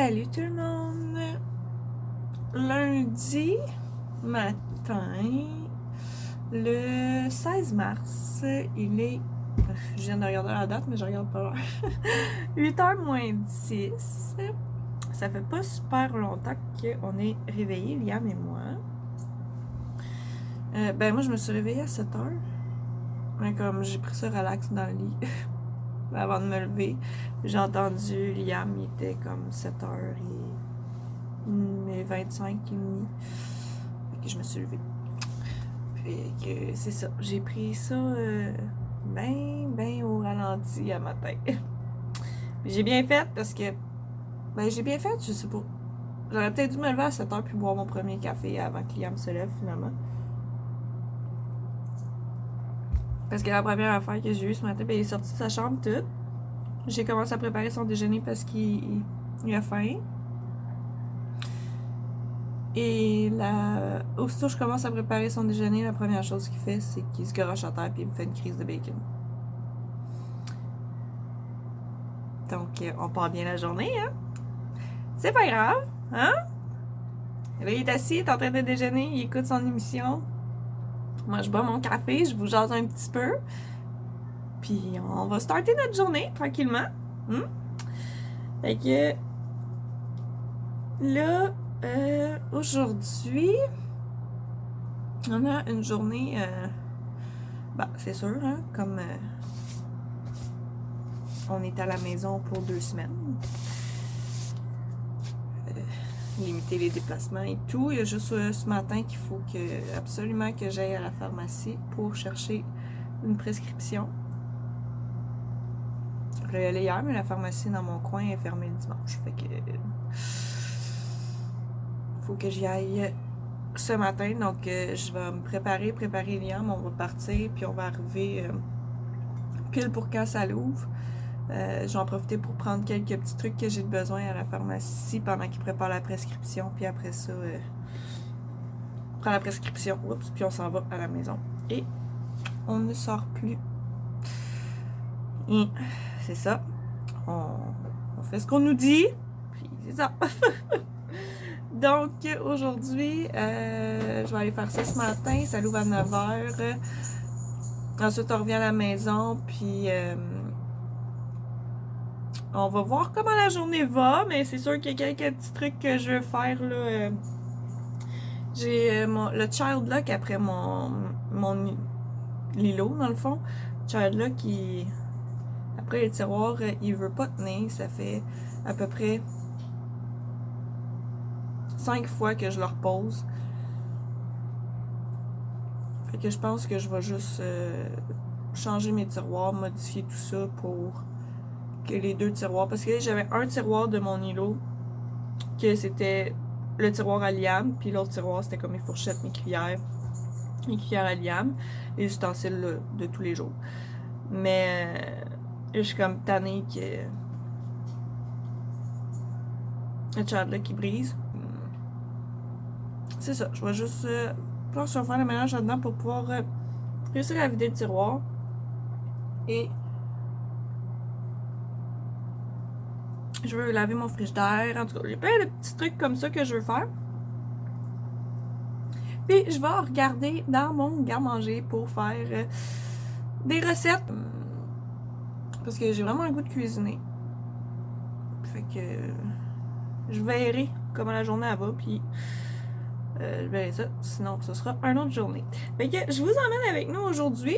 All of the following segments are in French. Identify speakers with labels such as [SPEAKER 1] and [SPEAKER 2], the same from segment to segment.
[SPEAKER 1] Salut tout le monde! Lundi matin, le 16 mars, il est... Je viens de regarder la date, mais je regarde pas l'heure. 8h moins 10. Ça fait pas super longtemps qu'on est réveillés, Liam et moi. Moi, je me suis réveillée à 7h. Mais comme j'ai pris ça relax dans le lit avant de me lever, j'ai entendu Liam, il était comme 7h et 25 et demi. Fait que je me suis levée. Puis que c'est ça, j'ai pris ça ben au ralenti à matin. J'ai bien fait parce que j'ai bien fait, je sais pas. J'aurais peut-être dû me lever à 7h puis boire mon premier café avant que Liam se lève finalement. Parce que la première affaire que j'ai eue ce matin, il est sorti de sa chambre toute. J'ai commencé à préparer son déjeuner parce qu'il a faim. Et aussitôt que je commence à préparer son déjeuner, la première chose qu'il fait, c'est qu'il se garoche à terre et il me fait une crise de bacon. Donc, on part bien la journée, hein? C'est pas grave, hein? Là, il est assis, il est en train de déjeuner, il écoute son émission. Moi, je bois mon café, je vous jase un petit peu. Puis, on va starter notre journée tranquillement. Fait que là, aujourd'hui, on a une journée, c'est sûr, hein, comme on est à la maison pour 2 semaines. Limiter les déplacements et tout. Il y a juste ce matin qu'il faut absolument que j'aille à la pharmacie pour chercher une prescription. Je voulais aller hier, mais la pharmacie dans mon coin est fermée le dimanche. Fait que faut que j'y aille ce matin. Donc je vais me préparer Liam, on va partir, puis on va arriver pile pour quand ça l'ouvre. Je vais en profiter pour prendre quelques petits trucs que j'ai besoin à la pharmacie pendant qu'il prépare la prescription. Puis après ça, on prend la prescription, puis on s'en va à la maison. Et on ne sort plus. Et c'est ça. On fait ce qu'on nous dit. Puis c'est ça. Donc aujourd'hui, je vais aller faire ça ce matin. Ça l'ouvre à 9h. Ensuite, on revient à la maison. Puis... on va voir comment la journée va, mais c'est sûr qu'il y a quelques petits trucs que je veux faire, là. J'ai le child lock après mon Lilo, dans le fond. Child lock qui, après les tiroirs, il veut pas tenir. Ça fait à peu près 5 fois que je le repose. Fait que je pense que je vais juste changer mes tiroirs, modifier tout ça pour que les 2 tiroirs, parce que j'avais un tiroir de mon îlot que c'était le tiroir à Liam, puis l'autre tiroir c'était comme mes fourchettes, mes cuillères à Liam, les ustensiles là, de tous les jours. Mais je suis comme tannée que le chat là qui brise. C'est ça, je vais juste je pense que je vais faire le ménage là-dedans pour pouvoir réussir à vider le tiroir. Et je veux laver mon frigidaire. En tout cas, j'ai plein de petits trucs comme ça que je veux faire. Puis, je vais regarder dans mon garde-manger pour faire des recettes. Parce que j'ai vraiment un goût de cuisiner. Fait que je verrai comment la journée elle va. Puis, je verrai ça. Sinon, ce sera une autre journée. Fait que je vous emmène avec nous aujourd'hui.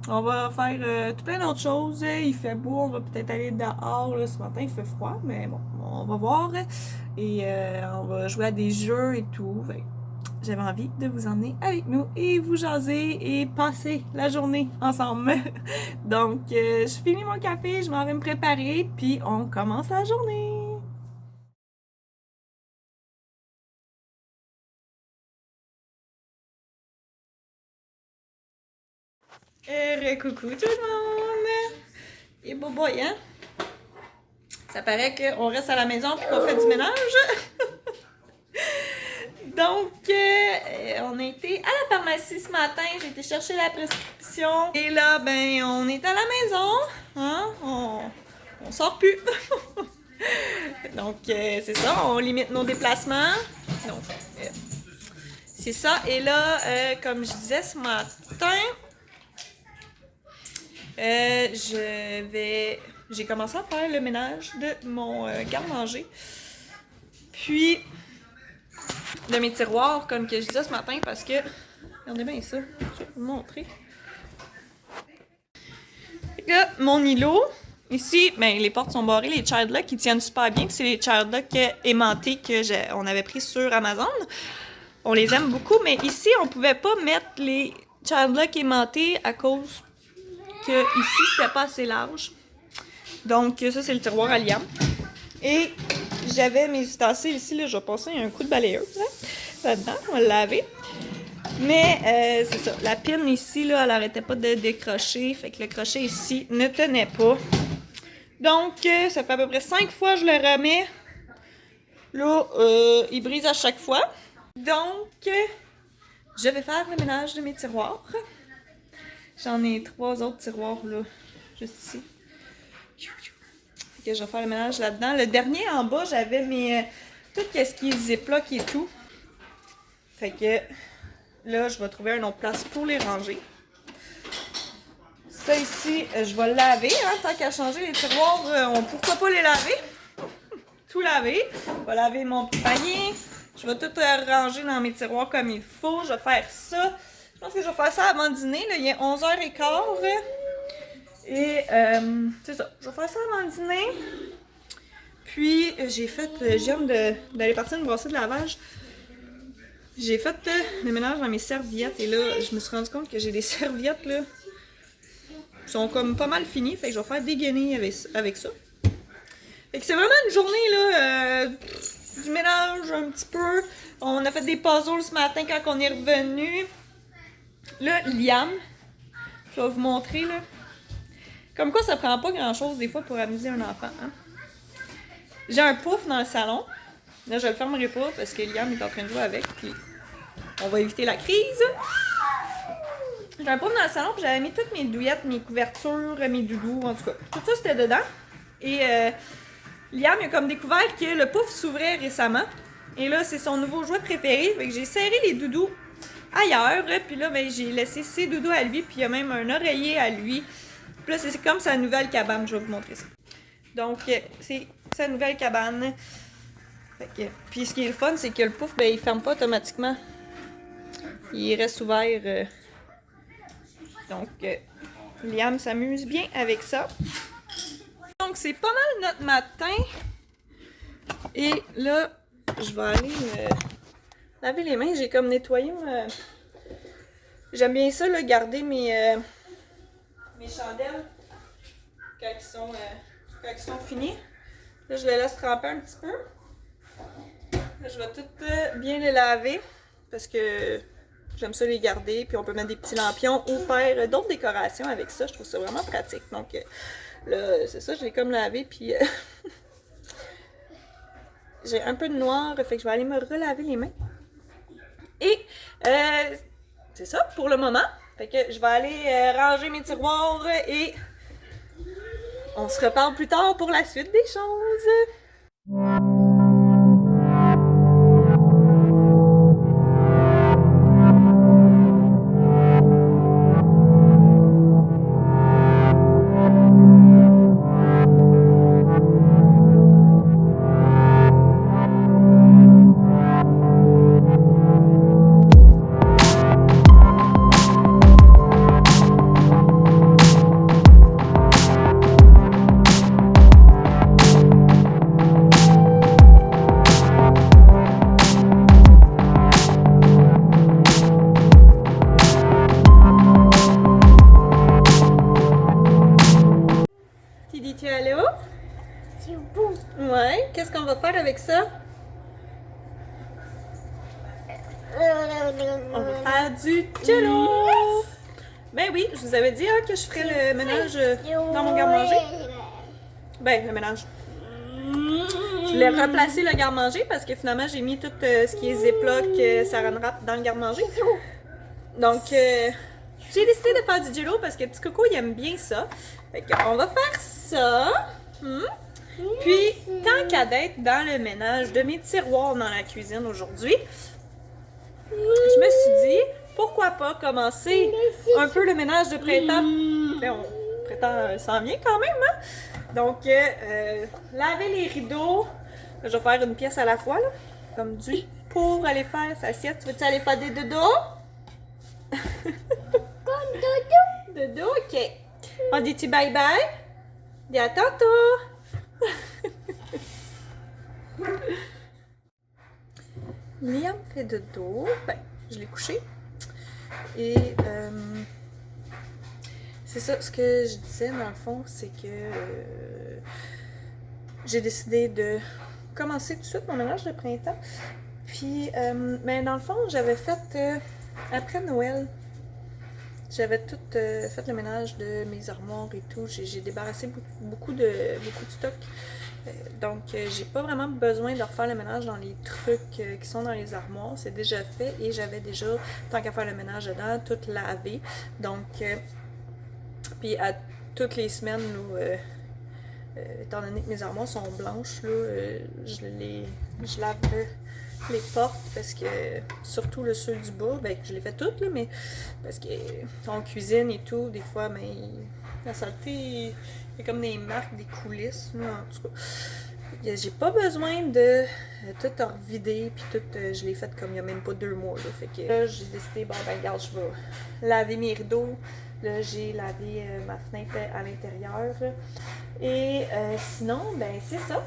[SPEAKER 1] On va faire tout plein d'autres choses. Il fait beau, on va peut-être aller dehors. Là, ce matin, il fait froid, mais bon, on va voir. Et on va jouer à des jeux et tout. J'avais envie de vous emmener avec nous et vous jaser et passer la journée ensemble. Donc, je finis mon café, je m'en vais me préparer, puis on commence la journée. Coucou tout le monde! Et beau boy, hein? Ça paraît qu'on reste à la maison puis qu'on fait du ménage. Donc, on a été à la pharmacie ce matin. J'ai été chercher la prescription. Et là, on est à la maison. Hein? On sort plus. Donc, c'est ça, on limite nos déplacements. Donc, c'est ça. Et là, comme je disais ce matin, j'ai commencé à faire le ménage de mon garde-manger. Puis, de mes tiroirs, comme que je disais ce matin, parce que, regardez bien ça, je vais vous montrer. Là, mon îlot, ici, ben, les portes sont barrées, les child-locks, ils tiennent super bien. C'est les child-locks aimantés qu'on avait pris sur Amazon. On les aime beaucoup, mais ici, on pouvait pas mettre les child-locks aimantés à cause que ici, c'était pas assez large. Donc, ça, c'est le tiroir à Liam. Et j'avais mes ustensiles ici, là, je vais passer un coup de balayeuse là-dedans, on va le laver. Mais c'est ça, la pine ici, là, elle arrêtait pas de décrocher, fait que le crochet ici ne tenait pas. Donc, ça fait à peu près 5 fois que je le remets. Là, il brise à chaque fois. Donc, je vais faire le ménage de mes tiroirs. J'en ai 3 autres tiroirs, là, juste ici. Que je vais faire le ménage là-dedans. Le dernier en bas, j'avais mes tout ce qui est ziploc et tout. Fait que là, je vais trouver une autre place pour les ranger. Ça ici, je vais le laver. Hein, tant qu'à changer les tiroirs, pourquoi pas les laver? Tout laver. Je vais laver mon petit panier. Je vais tout ranger dans mes tiroirs comme il faut. Je vais faire ça. Je pense que je vais faire ça avant dîner. Là, il est 11h15. Et c'est ça, je vais faire ça avant le dîner. Puis j'ai fait, je viens d'aller partir une brassée de lavage. J'ai fait le ménage dans mes serviettes et là, je me suis rendu compte que j'ai des serviettes là qui sont comme pas mal finies. Fait que je vais faire dégainer avec ça. Fait que c'est vraiment une journée là, du ménage un petit peu. On a fait des puzzles ce matin quand on est revenu. Là, Liam, je vais vous montrer là. Comme quoi, ça prend pas grand-chose des fois pour amuser un enfant. Hein? J'ai un pouf dans le salon. Là, je le fermerai pas parce que Liam est en train de jouer avec. Puis on va éviter la crise. J'ai un pouf dans le salon. Puis j'avais mis toutes mes douillettes, mes couvertures, mes doudous. En tout cas, tout ça c'était dedans. Et Liam a comme découvert que le pouf s'ouvrait récemment. Et là, c'est son nouveau jouet préféré. Fait que j'ai serré les doudous ailleurs. Puis là, ben, j'ai laissé ses doudous à lui. Puis il y a même un oreiller à lui. Puis là, c'est comme sa nouvelle cabane. Je vais vous montrer ça. Donc, c'est sa nouvelle cabane. Fait que, puis ce qui est le fun, c'est que le pouf, ben, il ferme pas automatiquement. Il reste ouvert. Donc, Liam s'amuse bien avec ça. Donc, c'est pas mal notre matin. Et là, je vais aller laver les mains. J'ai comme nettoyé. J'aime bien ça, là, garder mes chandelles quand ils sont finis. Là, je les laisse tremper un petit peu. Là, je vais tout bien les laver parce que j'aime ça les garder. Puis on peut mettre des petits lampions ou faire d'autres décorations avec ça. Je trouve ça vraiment pratique. Donc là, c'est ça, je l'ai comme lavé. Puis j'ai un peu de noir, fait que je vais aller me relaver les mains. Et c'est ça pour le moment. Fait que je vais aller ranger mes tiroirs et on se reparle plus tard pour la suite des choses. Tu es allé où?
[SPEAKER 2] C'est beau.
[SPEAKER 1] Ouais, qu'est-ce qu'on va faire avec ça? On va faire du jello! Ben oui, je vous avais dit hein, que je ferais le ménage dans mon garde-manger. Ben, le ménage. Je voulais replacer le garde-manger parce que finalement, j'ai mis tout ce qui est Ziploc, Saran Wrap dans le garde-manger. Donc, j'ai décidé de faire du jello parce que petit coco, il aime bien ça. Fait qu'on va faire ça.
[SPEAKER 3] Puis, tant qu'à d'être dans le ménage de mes tiroirs dans la cuisine aujourd'hui, je me suis dit, pourquoi pas commencer un peu le ménage de printemps. Le printemps s'en vient quand même, hein? Donc, laver les rideaux. Je vais faire une pièce à la fois, là, comme du pour aller faire sa sieste. Tu veux-tu aller faire des dodos?
[SPEAKER 2] Comme dodo.
[SPEAKER 3] Dodo, ok. On dit-tu bye-bye? Dis à tantôt! Liam fait dodo. Ben, je l'ai couché. Et c'est ça, ce que je disais dans le fond, c'est que j'ai décidé de commencer tout de suite mon ménage de printemps. Puis, ben, dans le fond, j'avais fait, après Noël, j'avais tout fait le ménage de mes armoires et tout. J'ai débarrassé beaucoup de stock. Donc, j'ai pas vraiment besoin de refaire le ménage dans les trucs qui sont dans les armoires. C'est déjà fait et j'avais déjà, tant qu'à faire le ménage dedans, tout lavé. Donc, puis à toutes les semaines, étant donné que mes armoires sont blanches, là, je lave les portes parce que, surtout le ceux du bas, ben je les fais toutes, là, mais parce que en cuisine et tout, des fois, mais la saleté, il y a comme des marques, des coulisses, là, en tout cas. J'ai pas besoin de tout revider, puis tout, je l'ai fait comme il y a même pas 2 mois, là. Fait que là, j'ai décidé, bon, ben regarde, je vais laver mes rideaux. Là, j'ai lavé ma fenêtre à l'intérieur. Et sinon, ben c'est ça.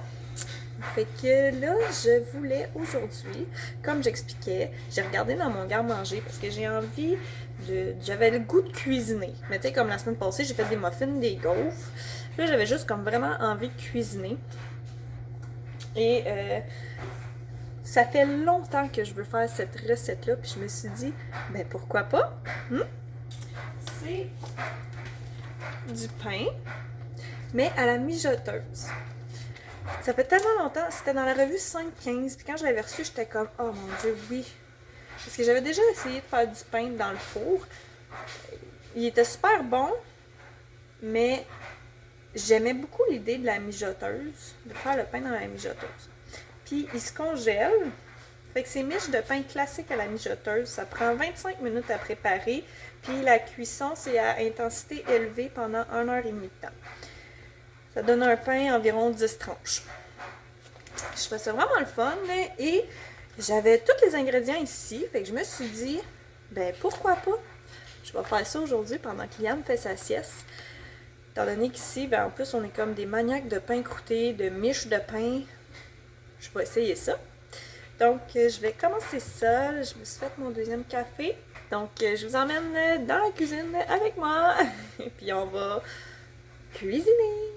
[SPEAKER 3] Fait que là, je voulais aujourd'hui, comme j'expliquais, j'ai regardé dans mon garde-manger parce que j'ai envie j'avais le goût de cuisiner. Mais tu sais, comme la semaine passée, j'ai fait des muffins, des gaufres. Là, j'avais juste comme vraiment envie de cuisiner. Et ça fait longtemps que je veux faire cette recette-là. Puis je me suis dit, ben pourquoi pas? C'est du pain, mais à la mijoteuse. Ça fait tellement longtemps, c'était dans la revue 5-15, puis quand je l'avais reçu, j'étais comme, oh mon Dieu, oui. Parce que j'avais déjà essayé de faire du pain dans le four. Il était super bon, mais j'aimais beaucoup l'idée de la mijoteuse, de faire le pain dans la mijoteuse. Puis il se congèle. Fait que ces miches de pain classiques à la mijoteuse, ça prend 25 minutes à préparer. Puis la cuisson, c'est à intensité élevée pendant 1h30 de temps. Ça donne un pain environ 10 tranches. Je trouvais ça vraiment le fun. Et j'avais tous les ingrédients ici. Fait que je me suis dit, ben pourquoi pas? Je vais faire ça aujourd'hui pendant que Liam fait sa sieste. Étant donné qu'ici, ben en plus, on est comme des maniaques de pain croûté, de miches de pain. Je vais essayer ça. Donc, je vais commencer ça. Je me suis fait mon 2e café. Donc, je vous emmène dans la cuisine avec moi. Et puis, on va cuisiner.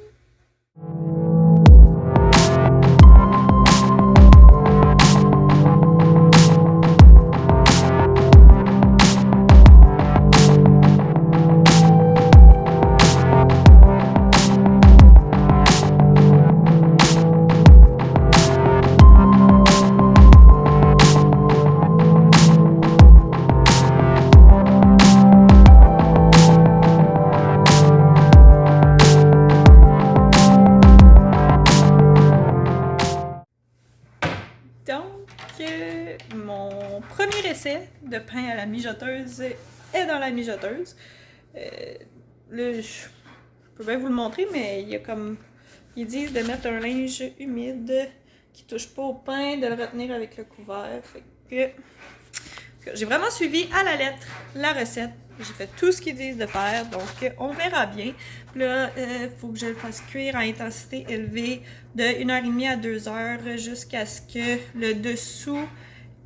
[SPEAKER 3] Mon premier essai de pain à la mijoteuse est dans la mijoteuse. Là, je peux bien vous le montrer, mais il y a comme... Ils disent de mettre un linge humide qui touche pas au pain, de le retenir avec le couvert. Fait que j'ai vraiment suivi à la lettre la recette. J'ai fait tout ce qu'ils disent de faire, donc on verra bien. Puis là, il faut que je le fasse cuire à intensité élevée de 1h30 à 2h jusqu'à ce que le dessous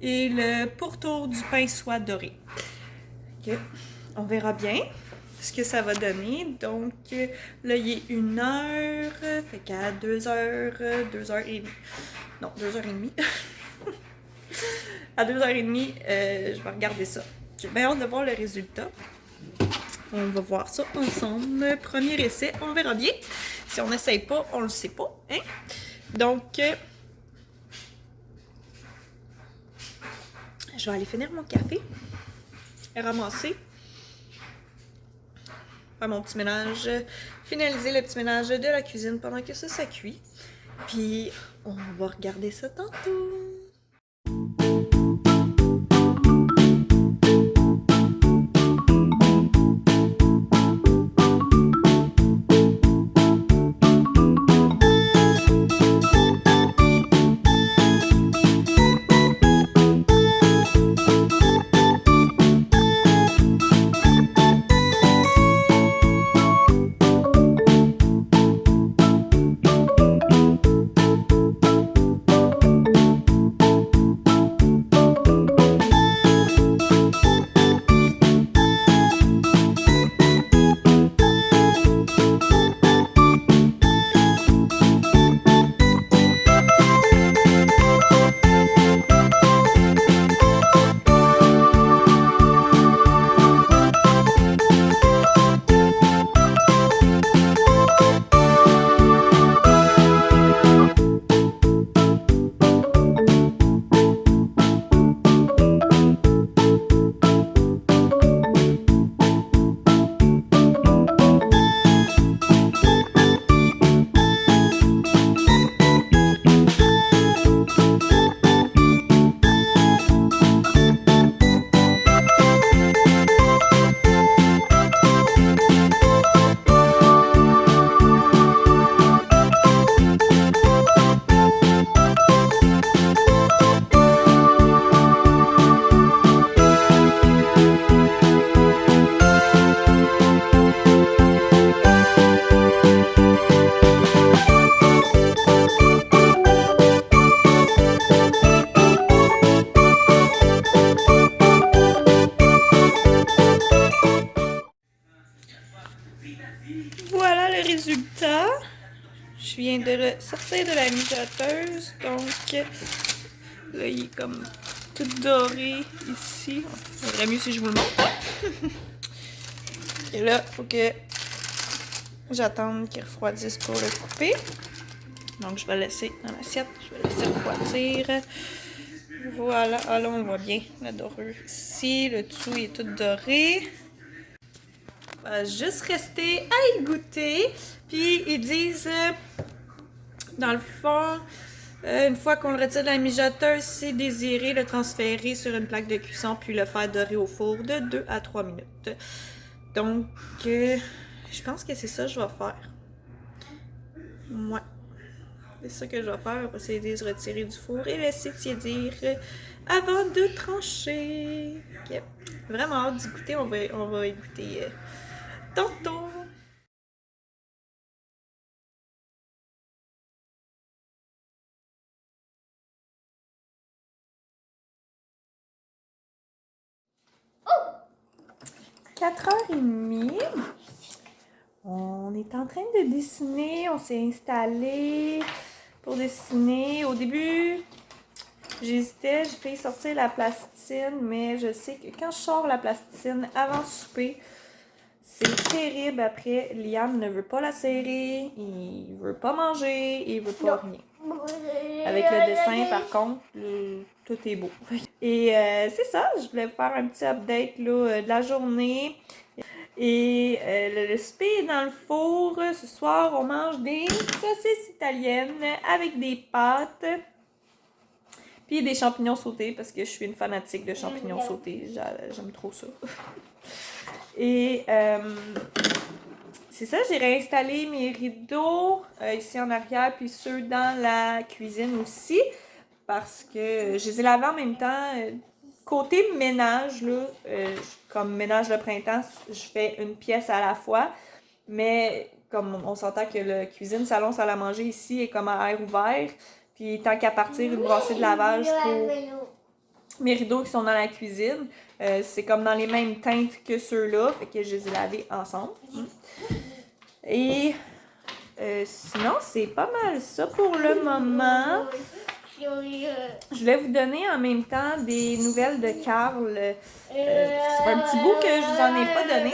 [SPEAKER 3] et le pourtour du pain soient dorés. Okay. On verra bien ce que ça va donner. Donc là, il est 1h, fait qu'à 2h, 2h30. Non, 2h30. À 2h30, je vais regarder ça. J'ai bien hâte de voir le résultat. On va voir ça ensemble. Premier essai, on verra bien. Si on n'essaye pas, on le sait pas. Hein? Donc, je vais aller finir mon café. Ramasser. Faire mon petit ménage finaliser le petit ménage de la cuisine pendant que ça cuit. Puis on va regarder ça tantôt. Voilà le résultat. Je viens de le sortir de la mijoteuse. Donc, là, il est comme tout doré ici. Il faudrait mieux si je vous le montre. Et là, il faut que j'attende qu'il refroidisse pour le couper. Donc, je vais le laisser dans l'assiette. Je vais le laisser refroidir. Voilà. Ah là, on voit bien la dorure ici. Le dessous est tout doré. On va juste rester à y goûter. Puis, ils disent, dans le fond, une fois qu'on le retire de la mijoteuse, c'est désiré le transférer sur une plaque de cuisson puis le faire dorer au four de 2 à 3 minutes. Donc, je pense que c'est ça que je vais faire. Ouais. C'est ça que je vais faire. On va essayer de se retirer du four et laisser tiédir avant de trancher. Okay. Vraiment hâte d'y goûter. On va y goûter tantôt.
[SPEAKER 2] Oh!
[SPEAKER 3] 4h30. On est en train de dessiner. On s'est installé pour dessiner. Au début, j'hésitais. J'ai fait sortir la plastine, mais je sais que quand je sors la plastine avant le souper, c'est terrible. Après, Liam ne veut pas la serrer. Il veut pas manger. Il veut pas rien. Avec le dessin, par contre, tout est beau. Et c'est ça, je voulais faire un petit update là, de la journée. Et le souper est dans le four. Ce soir, on mange des saucisses italiennes avec des pâtes. Puis des champignons sautés, parce que je suis une fanatique de champignons sautés. J'aime trop ça. Et c'est ça, j'ai réinstallé mes rideaux ici en arrière, puis ceux dans la cuisine aussi, parce que je les ai lavés en même temps. Côté ménage, là, comme ménage de printemps, je fais une pièce à la fois, mais comme on s'entend que la cuisine, salon, salle à manger ici est comme à air ouvert, puis tant qu'à partir une brassée de lavage pour mes rideaux qui sont dans la cuisine, c'est comme dans les mêmes teintes que ceux-là, fait que je les ai lavés ensemble. Et sinon, c'est pas mal ça pour le moment. Je voulais vous donner en même temps des nouvelles de Carl. Ça fait un petit bout que je vous en ai pas donné.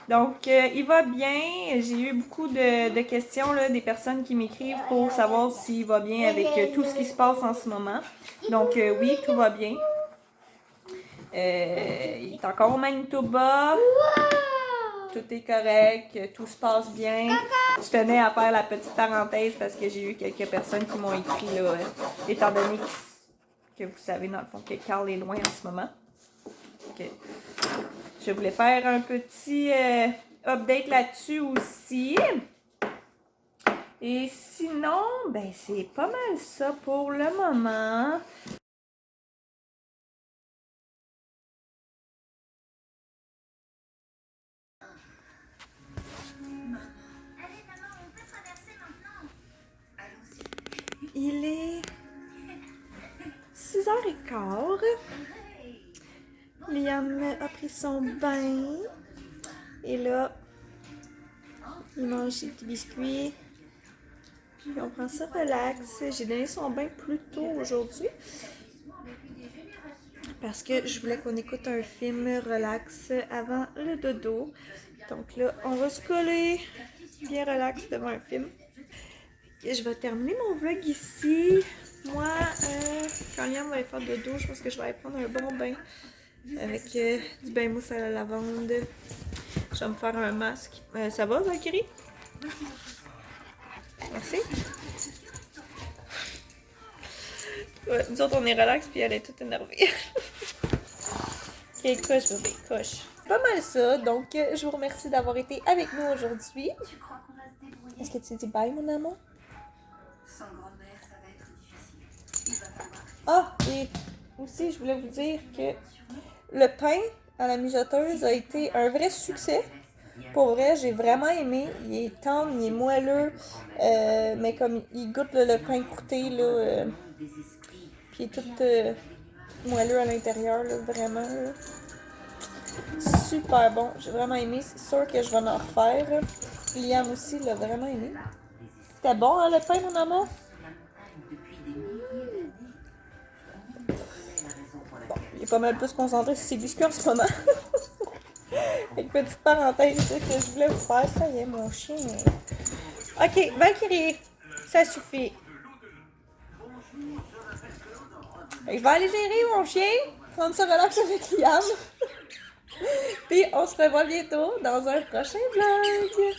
[SPEAKER 3] Donc, il va bien. J'ai eu beaucoup de questions, là, des personnes qui m'écrivent pour savoir s'il va bien avec tout ce qui se passe en ce moment. Donc, oui, tout va bien. Il est encore au Manitoba.
[SPEAKER 1] tout est correct, que tout se passe bien. Je tenais à faire la petite parenthèse parce que j'ai eu quelques personnes qui m'ont écrit, là, étant donné que vous savez, dans le fond, que Carl est loin en ce moment. Okay. Je voulais faire un petit update là-dessus aussi. Et sinon, ben c'est pas mal ça pour le moment. Il est 6h15. Liam a pris son bain. Et là, il mange ses petits biscuits. Puis on prend ça relax. J'ai donné son bain plus tôt aujourd'hui. Parce que je voulais qu'on écoute un film relax avant le dodo. Donc là, on va se coller bien relax devant un film. Et je vais terminer mon vlog ici. Moi, quand Liam va aller faire dodo, je pense que je vais aller prendre un bon bain avec du bain mousse à la lavande. Je vais me faire un masque. Ça va, Valkyrie? Merci. Ouais, nous autres, on est relax, puis elle est toute énervée. Ok, coche, bébé, coche. Pas mal ça, donc je vous remercie d'avoir été avec nous aujourd'hui. Est-ce que tu dis bye, mon amour? Ah, et aussi, je voulais vous dire que le pain à la mijoteuse a été un vrai succès. Pour vrai, j'ai vraiment aimé. Il est tendre, il est moelleux, mais comme il goûte le pain croûté, là, puis il est tout moelleux à l'intérieur, là, vraiment. Là. Super bon, j'ai vraiment aimé. C'est sûr que je vais en refaire. Liam aussi l'a vraiment aimé. C'était bon, hein, le pain, mon amour? Bon, il est pas mal plus concentré sur ses biscuits en ce moment. Avec petite parenthèse que je voulais vous faire. Ça y est, mon chien. Ok, Valkyrie, ça suffit. Je vais aller gérer mon chien, prendre ça relax avec Liam. Puis on se revoit bientôt dans un prochain vlog.